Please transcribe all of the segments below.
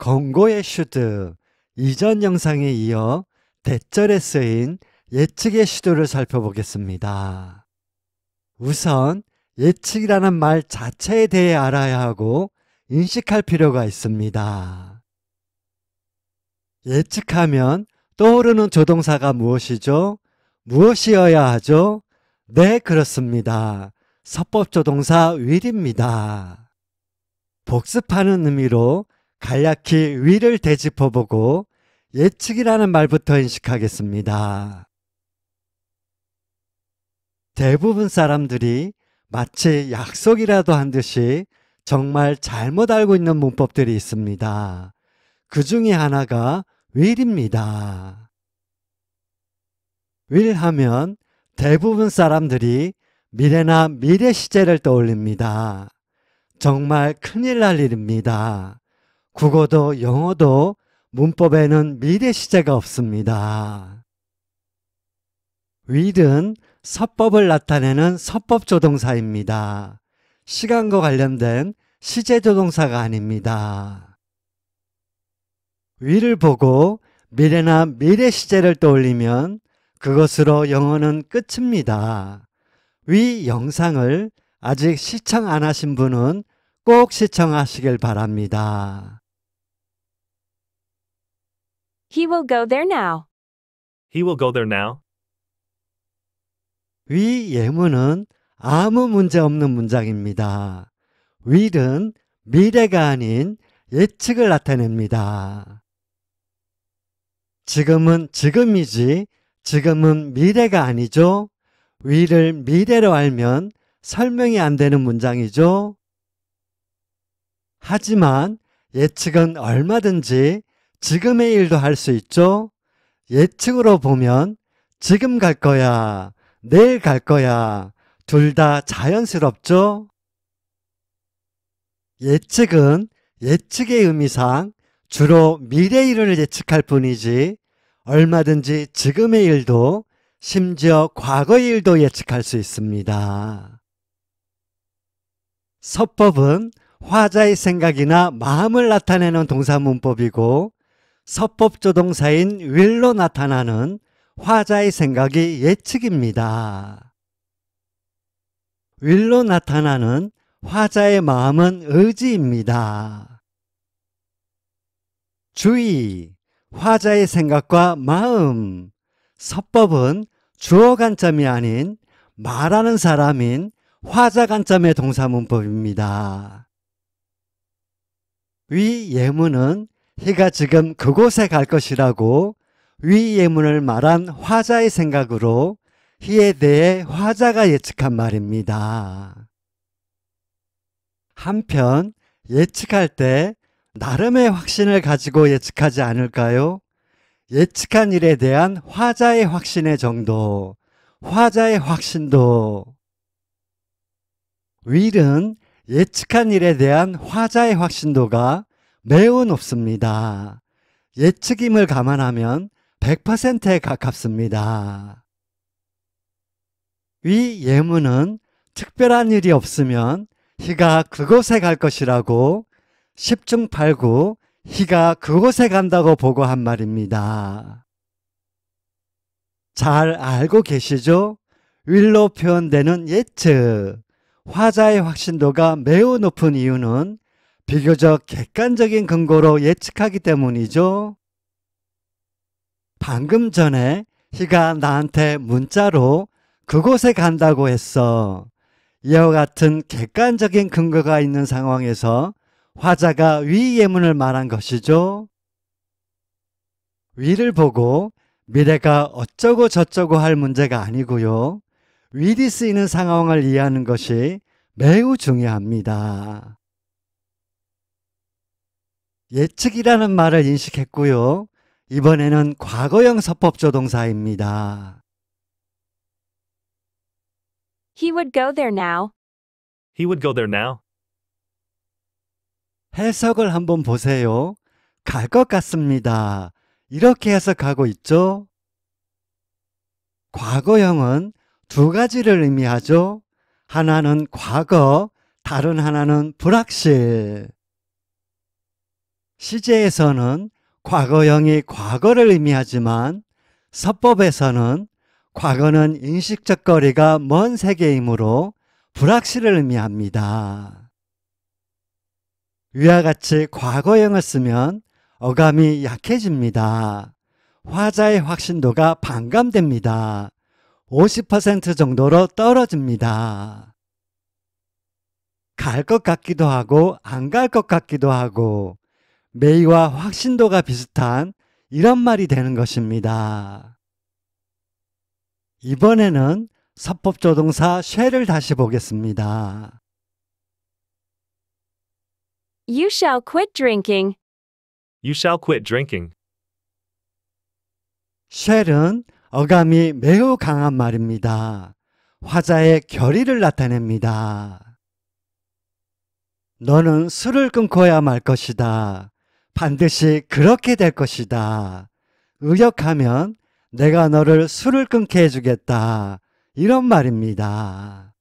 권고의 슈드, 이전 영상에 이어 대절에 쓰인 예측의 슈드를 살펴보겠습니다. 우선 예측이라는 말 자체에 대해 알아야 하고 인식할 필요가 있습니다. 예측하면 떠오르는 조동사가 무엇이죠? 무엇이어야 하죠? 네, 그렇습니다. 서법조동사 will입니다. 복습하는 의미로 간략히 will을 되짚어보고 예측이라는 말부터 인식하겠습니다. 대부분 사람들이 마치 약속이라도 한 듯이 정말 잘못 알고 있는 문법들이 있습니다. 그 중에 하나가 will입니다. will 하면 대부분 사람들이 미래나 미래 시제를 떠올립니다. 정말 큰일 날 일입니다. 국어도 영어도 문법에는 미래 시제가 없습니다. will은 서법을 나타내는 서법조동사입니다. 시간과 관련된 시제조동사가 아닙니다. will을 보고 미래나 미래 시제를 떠올리면 그것으로 영어는 끝입니다. 위 영상을 아직 시청 안 하신 분은 꼭 시청하시길 바랍니다. He will go there now. He will go there now. 위 예문은 아무 문제 없는 문장입니다. will은 미래가 아닌 예측을 나타냅니다. 지금은 지금이지 지금은 미래가 아니죠? will을 미래로 알면 설명이 안 되는 문장이죠? 하지만 예측은 얼마든지 지금의 일도 할 수 있죠? 예측으로 보면 지금 갈 거야, 내일 갈 거야, 둘 다 자연스럽죠? 예측은 예측의 의미상 주로 미래 일을 예측할 뿐이지 얼마든지 지금의 일도 심지어 과거의 일도 예측할 수 있습니다. 서법은 화자의 생각이나 마음을 나타내는 동사 문법이고 서법조동사인 will로 나타나는 화자의 생각이 예측입니다. will로 나타나는 화자의 마음은 의지입니다. 주의! 화자의 생각과 마음. 서법은 주어 관점이 아닌 말하는 사람인 화자 관점의 동사 문법입니다. 위 예문은 희가 지금 그곳에 갈 것이라고 위 예문을 말한 화자의 생각으로 희에 대해 화자가 예측한 말입니다. 한편 예측할 때 나름의 확신을 가지고 예측하지 않을까요? 예측한 일에 대한 화자의 확신의 정도, 화자의 확신도. will은 예측한 일에 대한 화자의 확신도가 매우 높습니다. 예측임을 감안하면 100%에 가깝습니다. 위 예문은 특별한 일이 없으면 희가 그곳에 갈 것이라고 10중 8구 희가 그곳에 간다고 보고한 말입니다. 잘 알고 계시죠? will로 표현되는 예측, 화자의 확신도가 매우 높은 이유는 비교적 객관적인 근거로 예측하기 때문이죠. 방금 전에 희가 나한테 문자로 그곳에 간다고 했어. 이와 같은 객관적인 근거가 있는 상황에서 화자가 위 예문을 말한 것이죠. 위를 보고 미래가 어쩌고 저쩌고 할 문제가 아니고요. will이 쓰이는 상황을 이해하는 것이 매우 중요합니다. 예측이라는 말을 인식했고요. 이번에는 과거형 서법조동사입니다. He would go there now. He would go there now. 해석을 한번 보세요. 갈 것 같습니다. 이렇게 해석하고 있죠? 과거형은 두 가지를 의미하죠. 하나는 과거, 다른 하나는 불확실. 시제에서는 과거형이 과거를 의미하지만 서법에서는 과거는 인식적 거리가 먼 세계이므로 불확실을 의미합니다. 위와 같이 과거형을 쓰면 어감이 약해집니다. 화자의 확신도가 반감됩니다. 50% 정도로 떨어집니다. 갈 것 같기도 하고 안 갈 것 같기도 하고 may와 확신도가 비슷한 이런 말이 되는 것입니다. 이번에는 서법조동사 shall을 다시 보겠습니다. You shall quit drinking. You shall quit drinking. shall은 어감이 매우 강한 말입니다. 화자의 결의를 나타냅니다. 너는 술을 끊고야 말 것이다. 반드시 그렇게 될 것이다. 의역하면 내가 너를 술을 끊게 해주겠다. 이런 말입니다.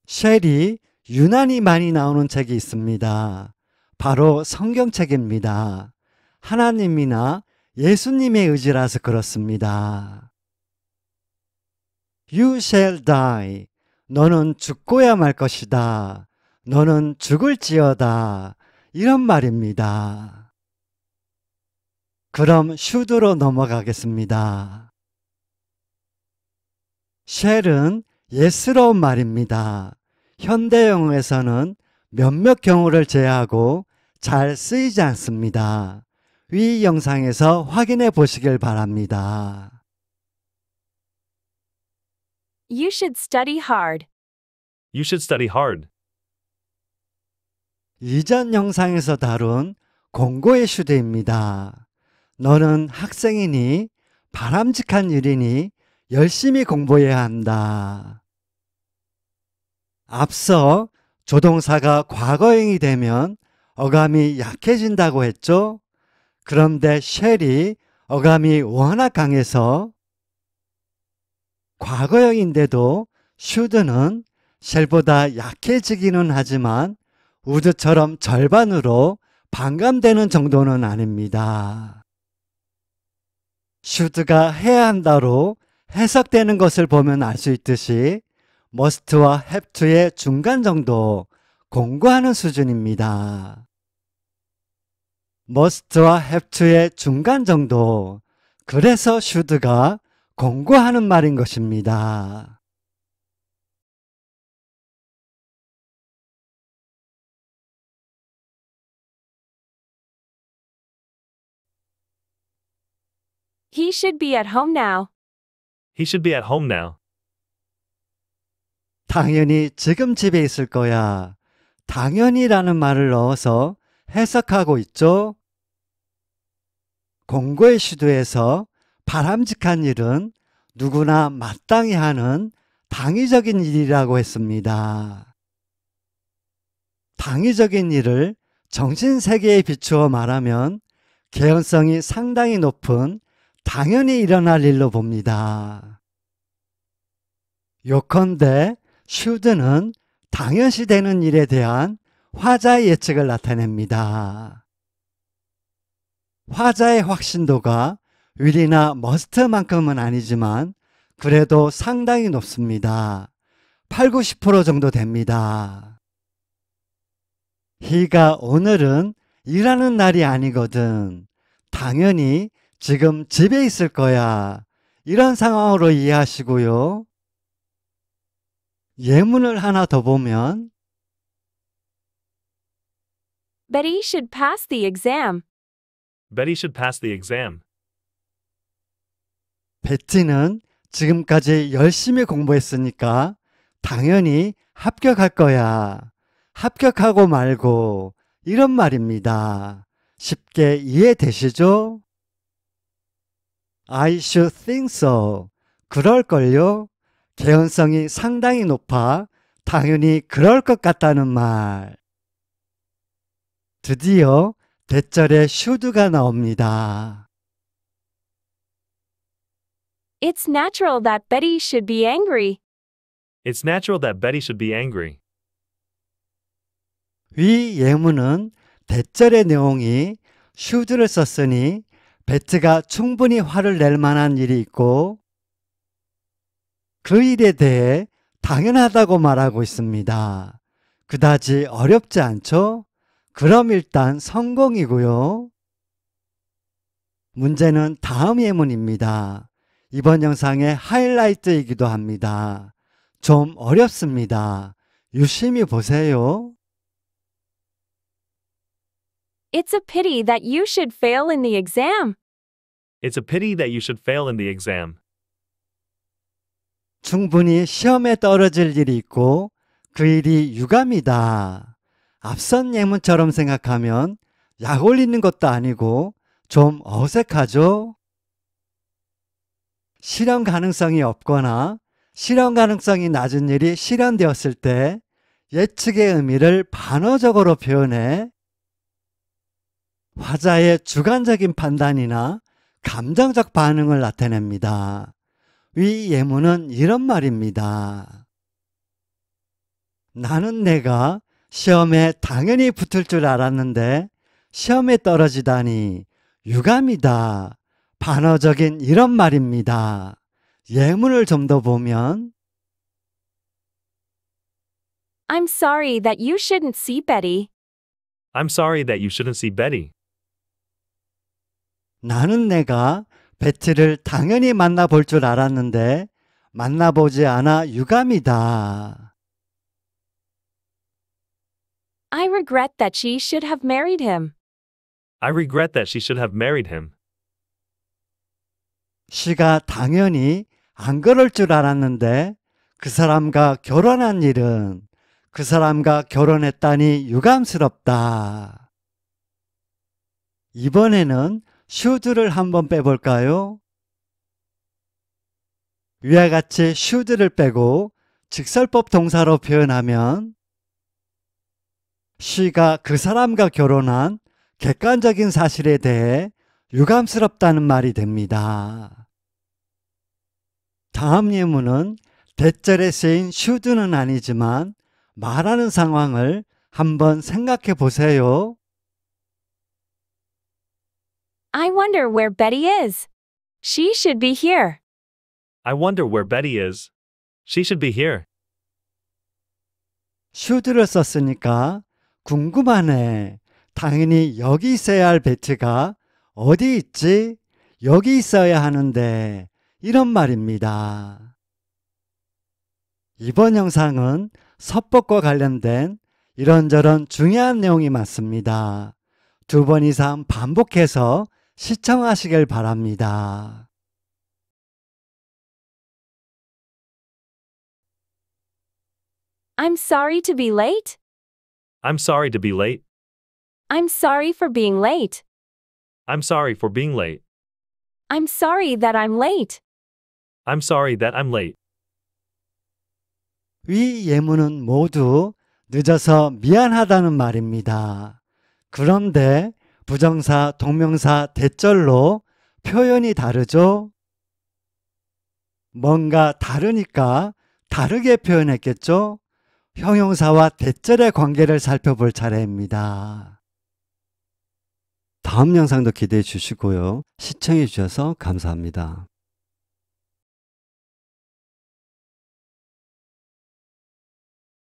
shall이 유난히 많이 나오는 책이 있습니다. 바로 성경책입니다. 하나님이나 예수님의 의지라서 그렇습니다. You shall die. 너는 죽고야 말 것이다. 너는 죽을지어다. 이런 말입니다. 그럼 should로 넘어가겠습니다. shall은 예스러운 말입니다. 현대 영어에서는 몇몇 경우를 제외하고 잘 쓰이지 않습니다. 위 영상에서 확인해 보시길 바랍니다. You should study hard. You should study hard. 이전 영상에서 다룬 공고의 should입니다. 너는 학생이니 바람직한 일이니 열심히 공부해야 한다. 앞서 조동사가 과거형이 되면 어감이 약해진다고 했죠? 그런데 shall이 어감이 워낙 강해서 과거형인데도 should는 shall보다 약해지기는 하지만 would처럼 절반으로 반감되는 정도는 아닙니다. should가 해야 한다로 해석되는 것을 보면 알 수 있듯이 must와 have to의 중간 정도 공고하는 수준입니다. must와 have to의 중간 정도, 그래서 should가 공고하는 말인 것입니다. He should be at home now. He should be at home now. 당연히 지금 집에 있을 거야. 당연히라는 말을 넣어서 해석하고 있죠. 공고의 should에서 바람직한 일은 누구나 마땅히 하는 당위적인 일이라고 했습니다. 당위적인 일을 정신세계에 비추어 말하면 개연성이 상당히 높은 당연히 일어날 일로 봅니다. 요컨대 should는 당연시 되는 일에 대한 화자의 예측을 나타냅니다. 화자의 확신도가 will이나 must만큼은 아니지만 그래도 상당히 높습니다. 80~90% 정도 됩니다. he가 오늘은 일하는 날이 아니거든. 당연히 지금 집에 있을 거야. 이런 상황으로 이해하시고요. 예문을 하나 더 보면 Betty should pass the exam. Betty should pass the exam. 베티는 지금까지 열심히 공부했으니까 당연히 합격할 거야. 합격하고 말고 이런 말입니다. 쉽게 이해되시죠? I should think so. 그럴걸요? 개연성이 상당히 높아 당연히 그럴 것 같다는 말. 드디어 대절에 should가 나옵니다. It's natural that Betty should be angry. It's natural that Betty should be angry. 위 예문은 대절의 내용이 should를 썼으니 배트가 충분히 화를 낼 만한 일이 있고 그 일에 대해 당연하다고 말하고 있습니다. 그다지 어렵지 않죠? 그럼 일단 성공이고요. 문제는 다음 예문입니다. 이번 영상의 하이라이트이기도 합니다. 좀 어렵습니다. 유심히 보세요. It's a pity that you should fail in the exam. It's a pity that you should fail in the exam. 충분히 시험에 떨어질 일이 있고 그 일이 유감이다. 앞선 예문처럼 생각하면 약 올리는 것도 아니고 좀 어색하죠? 실현 가능성이 없거나 실현 가능성이 낮은 일이 실현되었을 때 예측의 의미를 반어적으로 표현해 화자의 주관적인 판단이나 감정적 반응을 나타냅니다. 위 예문은 이런 말입니다. 나는 내가 시험에 당연히 붙을 줄 알았는데 시험에 떨어지다니 유감이다. 반어적인 이런 말입니다. 예문을 좀 더 보면 I'm sorry that you shouldn't see Betty. I'm sorry that you shouldn't see Betty. 나는 내가 베티를 당연히 만나볼 줄 알았는데 만나보지 않아 유감이다. I regret that she should have married him. I regret that she should have married him. 시가 당연히 안 그럴 줄 알았는데 그 사람과 결혼한 일은 그 사람과 결혼했다니 유감스럽다. 이번에는 should를 한번 빼볼까요? 위와 같이 should를 빼고 직설법 동사로 표현하면 she가 그 사람과 결혼한 객관적인 사실에 대해 유감스럽다는 말이 됩니다. 다음 예문은 대절에 쓰인 should는 아니지만 말하는 상황을 한번 생각해 보세요. I wonder where Betty is. She should be here. I wonder where Betty is. She should be here. should를 썼으니까 궁금하네. 당연히 여기 있어야 할 베티가 어디 있지? 여기 있어야 하는데 이런 말입니다. 이번 영상은 서법과 관련된 이런저런 중요한 내용이 많습니다. 2번 이상 반복해서 시청하시길 바랍니다. I'm sorry to be late. I'm sorry to be late. I'm sorry for being late. I'm sorry for being late. I'm sorry that I'm late. I'm sorry that I'm late. 위 예문은 모두 늦어서 미안하다는 말입니다. 그런데 부정사, 동명사, 대절로 표현이 다르죠? 뭔가 다르니까 다르게 표현했겠죠? 형용사와 대절의 관계를 살펴볼 차례입니다. 다음 영상도 기대해 주시고요. 시청해 주셔서 감사합니다.